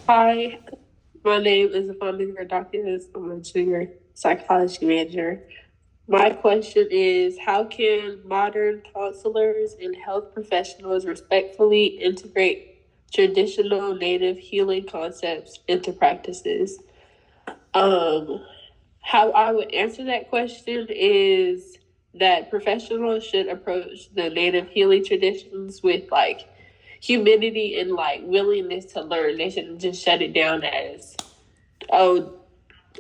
Hi, my name is Afonso Dawkins. I'm a junior psychology major. My question is, how can modern counselors and health professionals respectfully integrate traditional native healing concepts into practices? Um, how I would answer that question is that professionals should approach the native healing traditions with humility and willingness to learn. They shouldn't just shut it down as, oh,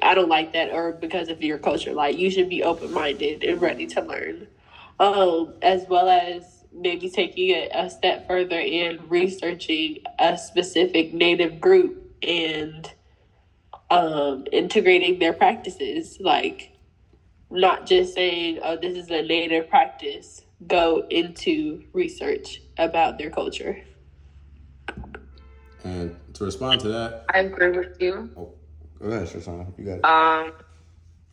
I don't like that, or because of your culture. Like, you should be open minded and ready to learn. As well as maybe taking it a step further in researching a specific native group and integrating their practices. Like, not just saying, oh, this is a native practice, go into research about their culture. And to respond to that, I agree with you. go ahead, Shoshana. You got it.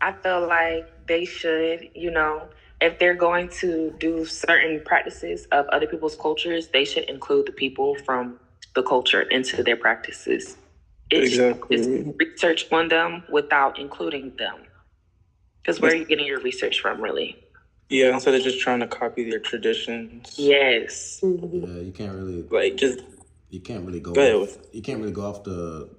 I feel like they should, if they're going to do certain practices of other people's cultures, they should include the people from the culture into their practices. It's research on them without including them. Because where are you getting your research from, really? Yeah, instead of just trying to copy their traditions. Yes. Yeah, you can't really you can't really go off, you can't really go off the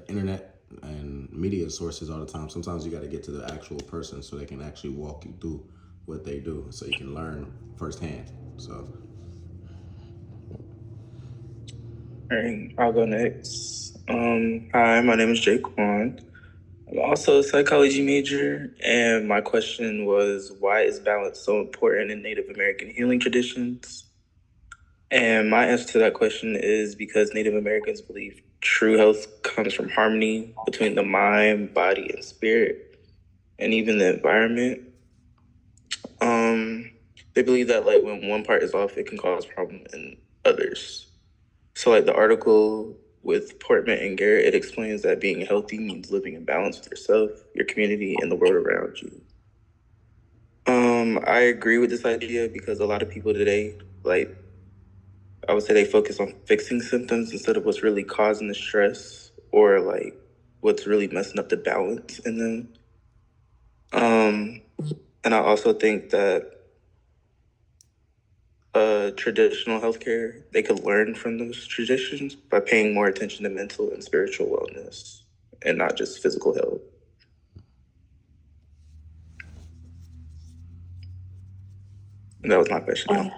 internet and media sources all the time. Sometimes you got to get to the actual person so they can actually walk you through what they do, so you can learn firsthand. So, all right, I'll go next. Hi, my name is Jaquan. I'm also a psychology major, and my question was, why is balance so important in Native American healing traditions? And my answer to that question is because Native Americans believe true health comes from harmony between the mind, body, and spirit, and even the environment. They believe that when one part is off, it can cause problem in others. So the article with Portman and Garrett, it explains that being healthy means living in balance with yourself, your community, and the world around you. I agree with this idea because a lot of people today, I would say, they focus on fixing symptoms instead of what's really causing the stress or what's really messing up the balance in them. And I also think that traditional healthcare, they could learn from those traditions by paying more attention to mental and spiritual wellness and not just physical health. And that was my question.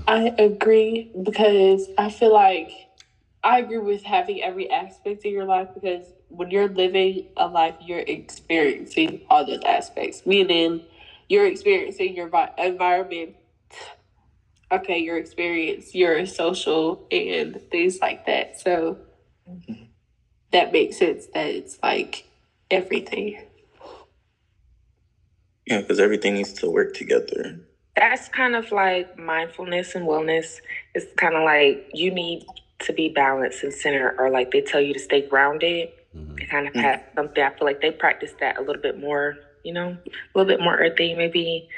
I agree because I feel like I agree with having every aspect of your life, because when you're living a life, you're experiencing all those aspects, meaning you're experiencing your environment, okay, your experience, your social, and things like that. So that makes sense that it's everything. Yeah, because everything needs to work together. That's kind of like mindfulness and wellness. It's kind of like you need to be balanced and centered, or they tell you to stay grounded. They kind of have something. I feel like they practice that a little bit more, a little bit more earthy, maybe.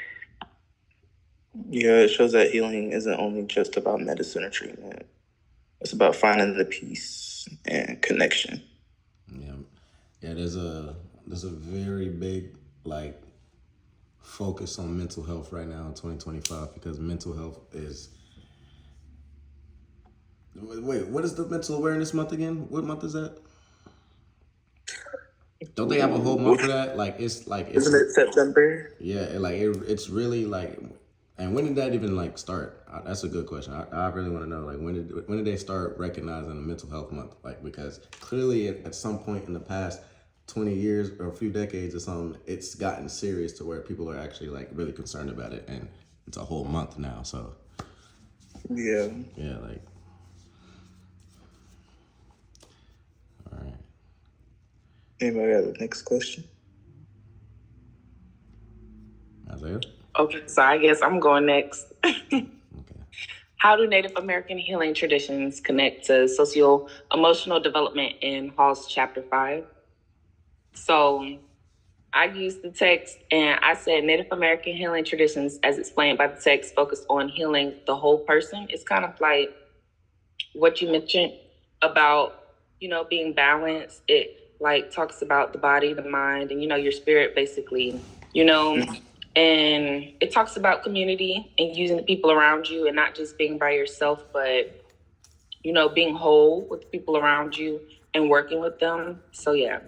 Yeah, it shows that healing isn't only just about medicine or treatment. It's about finding the peace and connection. Yeah, there's a very big focus on mental health right now in 2025 because mental health is. Wait, what is the mental awareness month again? What month is that? Don't they have a whole month for that? Isn't it September? Yeah, it's really and when did that even start? That's a good question. I really want to know when did they start recognizing the mental health month? Because clearly at some point in the past 20 years or a few decades or something, it's gotten serious to where people are actually really concerned about it, and it's a whole month now. So yeah, all right. Anybody have the next question? Isaiah? Okay, so I guess I'm going next. Okay. How do Native American healing traditions connect to socio-emotional development in Hall's Chapter 5? So I used the text and I said Native American healing traditions, as explained by the text, focus on healing the whole person. It's kind of like what you mentioned about being balanced. It like talks about the body, the mind, and your spirit basically, and it talks about community and using the people around you and not just being by yourself, but being whole with the people around you and working with them. So yeah.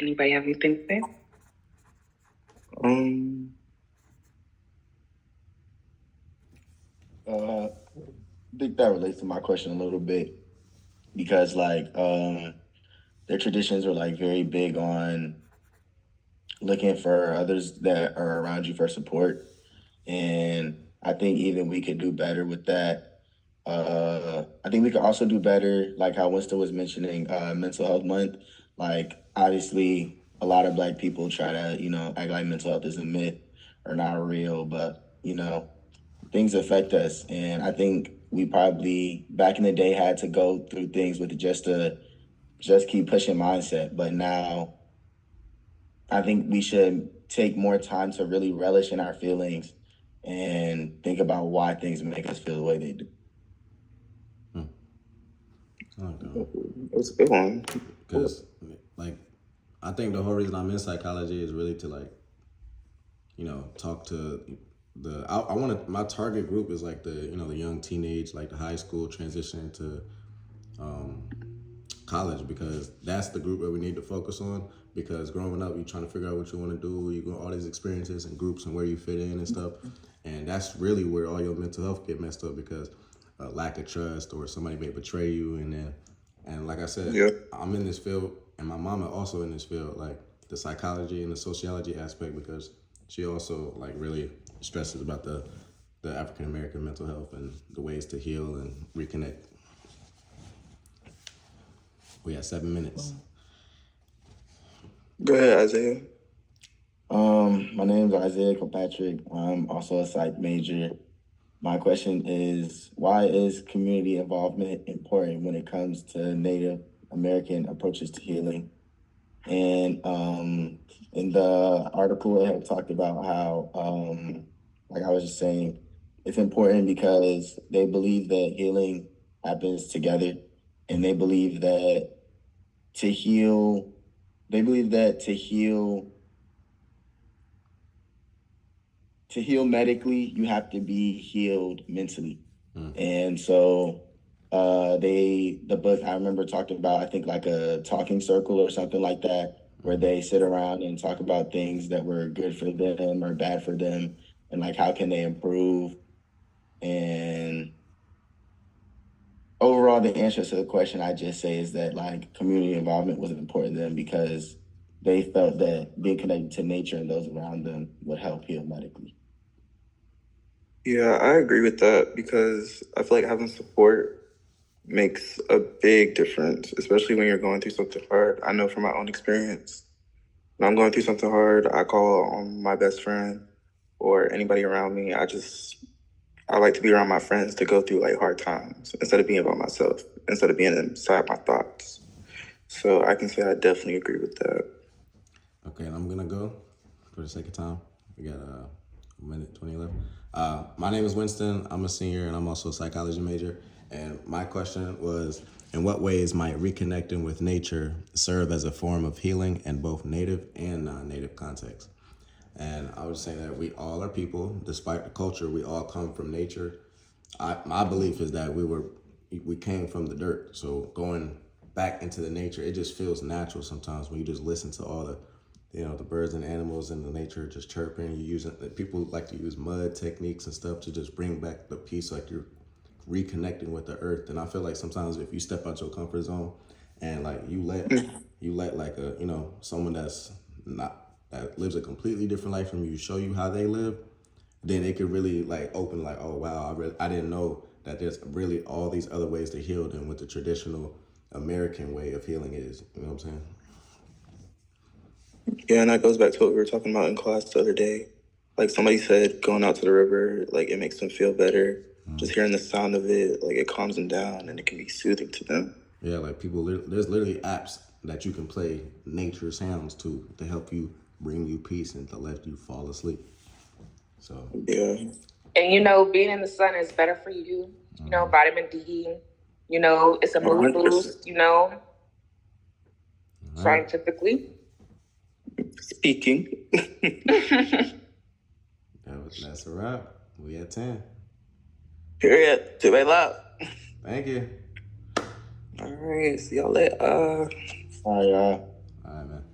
Anybody have anything to say? I think that relates to my question a little bit because their traditions are like very big on looking for others that are around you for support. And I think even we could do better with that. I think we could also do better, like how Winston was mentioning, mental health month. Like obviously a lot of Black people try to, act like mental health is a myth or not real, but things affect us. And I think we probably back in the day had to go through things with just keep pushing mindset. But now I think we should take more time to really relish in our feelings and think about why things make us feel the way they do. That's a good one. Because, like, I think the whole reason I'm in psychology is really to, talk to I want to, my target group is like the young teenage, like the high school transition to college, because that's the group that we need to focus on. Because growing up, you're trying to figure out what you want to do. You go all these experiences and groups and where you fit in and stuff. And that's really where all your mental health get messed up, because lack of trust or somebody may betray you. And like I said, I'm in this field, and my mama also in this field, like the psychology and the sociology aspect, because she also like really stresses about the African American mental health and the ways to heal and reconnect. We have 7 minutes. Go ahead, Isaiah. My name is Isaiah Kilpatrick. I'm also a psych major. My question is, why is community involvement important when it comes to Native American approaches to healing? And in the article, it had talked about how, like I was just saying, it's important because they believe that healing happens together, and they believe that to heal medically, you have to be healed mentally. And so the book I remember talking about, I think like a talking circle or something like that, where they sit around and talk about things that were good for them or bad for them, and like how can they improve. And overall, the answer to the question I just say is that like community involvement was important to them because they felt that being connected to nature and those around them would help heal medically. Yeah, I agree with that because I feel like having support makes a big difference, especially when you're going through something hard. I know from my own experience, when I'm going through something hard, I call on my best friend or anybody around me. I like to be around my friends to go through like hard times instead of being by myself, instead of being inside my thoughts. So I can say I definitely agree with that. Okay, and I'm gonna go for the sake of time. We got a minute 20 left. My name is Winston. I'm a senior and I'm also a psychology major. And my question was, in what ways might reconnecting with nature serve as a form of healing in both native and non-native contexts? And I would say that we all are people, despite the culture. We all come from nature. My belief is that we came from the dirt. So going back into the nature, it just feels natural sometimes when you just listen to all the birds and animals and the nature just chirping. People like to use mud techniques and stuff to just bring back the peace, like you're reconnecting with the earth. And I feel like sometimes if you step out your comfort zone and like you let like someone that lives a completely different life from you show you how they live, then it could really like open like, oh wow, I didn't know that there's really all these other ways to heal than what the traditional American way of healing is. You know what I'm saying? Yeah, and that goes back to what we were talking about in class the other day. Like somebody said, going out to the river, like it makes them feel better. Just hearing the sound of it, like it calms them down and it can be soothing to them. Yeah, like there's literally apps that you can play nature sounds to help you bring you peace and to let you fall asleep. So yeah. And being in the sun is better for you. you know, vitamin D, you know, it's a mood 100%. boost, you know, All right. scientifically. Speaking. That's a wrap. We at 10. Period. To my love. Thank you. All right. See y'all later. All right, y'all. All right, man.